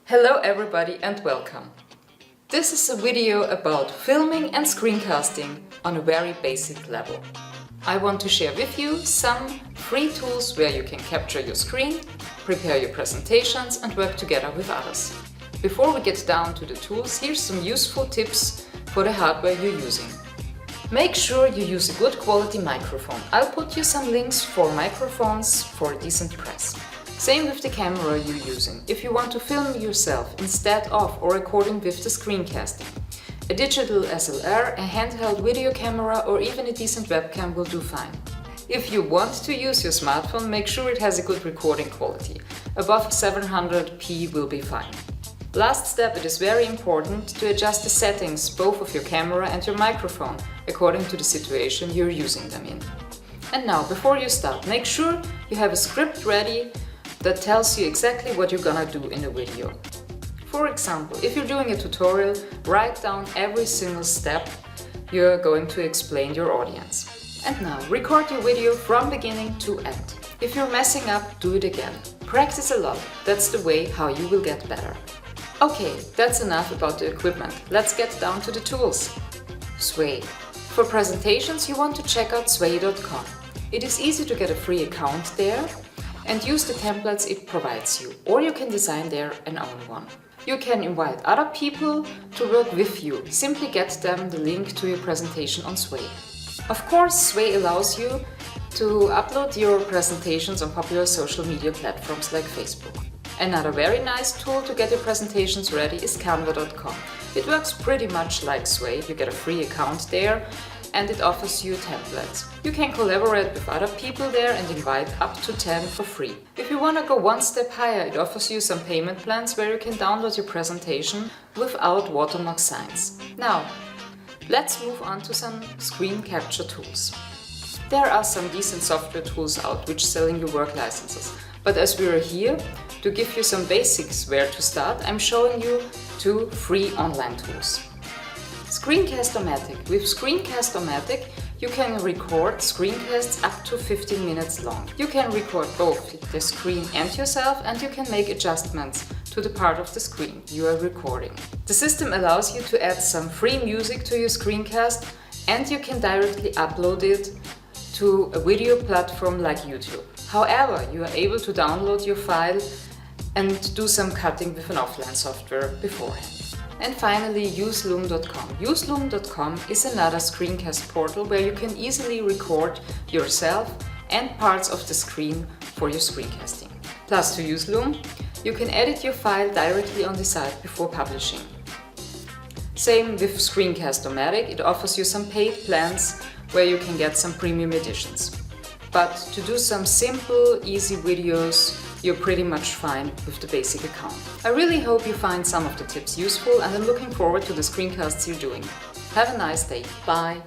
Hello everybody and welcome! This is a video about filming and screencasting on a very basic level. I want to share with you some free tools where you can capture your screen, prepare your presentations and work together with others. Before we get down to the tools, here's some useful tips for the hardware you're using. Make sure you use a good quality microphone. I'll put you some links for microphones for a decent price. Same with the camera you're using. If you want to film yourself instead of or recording with the screencasting. A digital SLR, a handheld video camera or even a decent webcam will do fine. If you want to use your smartphone, make sure it has a good recording quality. Above 700p will be fine. Last step, it is very important to adjust the settings both of your camera and your microphone according to the situation you're using them in. And now, before you start, make sure you have a script ready that tells you exactly what you're gonna do in a video. For example, if you're doing a tutorial, write down every single step you're going to explain your audience. And now, record your video from beginning to end. If you're messing up, do it again. Practice a lot, that's the way how you will get better. Okay, that's enough about the equipment. Let's get down to the tools. Sway. For presentations, you want to check out sway.com. It is easy to get a free account there and use the templates it provides you, or you can design there an own one. You can invite other people to work with you. Simply get them the link to your presentation on Sway. Of course, Sway allows you to upload your presentations on popular social media platforms like Facebook. Another very nice tool to get your presentations ready is canva.com. It works pretty much like Sway. You get a free account there and it offers you templates. You can collaborate with other people there and invite up to 10 for free. If you want to go one step higher, it offers you some payment plans where you can download your presentation without watermark signs. Now, let's move on to some screen capture tools. There are some decent software tools out which selling you work licenses, but as we are here to give you some basics where to start, I'm showing you two free online tools. Screencast-O-Matic. With Screencast-O-Matic, you can record screencasts up to 15 minutes long. You can record both the screen and yourself, and you can make adjustments to the part of the screen you are recording. The system allows you to add some free music to your screencast, and you can directly upload it to a video platform like YouTube. However, you are able to download your file and do some cutting with an offline software beforehand. And finally, useloom.com. Useloom.com is another screencast portal where you can easily record yourself and parts of the screen for your screencasting. Plus, to Useloom, you can edit your file directly on the site before publishing. Same with Screencast-O-Matic, it offers you some paid plans where you can get some premium editions. But to do some simple, easy videos, you're pretty much fine with the basic account. I really hope you find some of the tips useful and I'm looking forward to the screencasts you're doing. Have a nice day. Bye!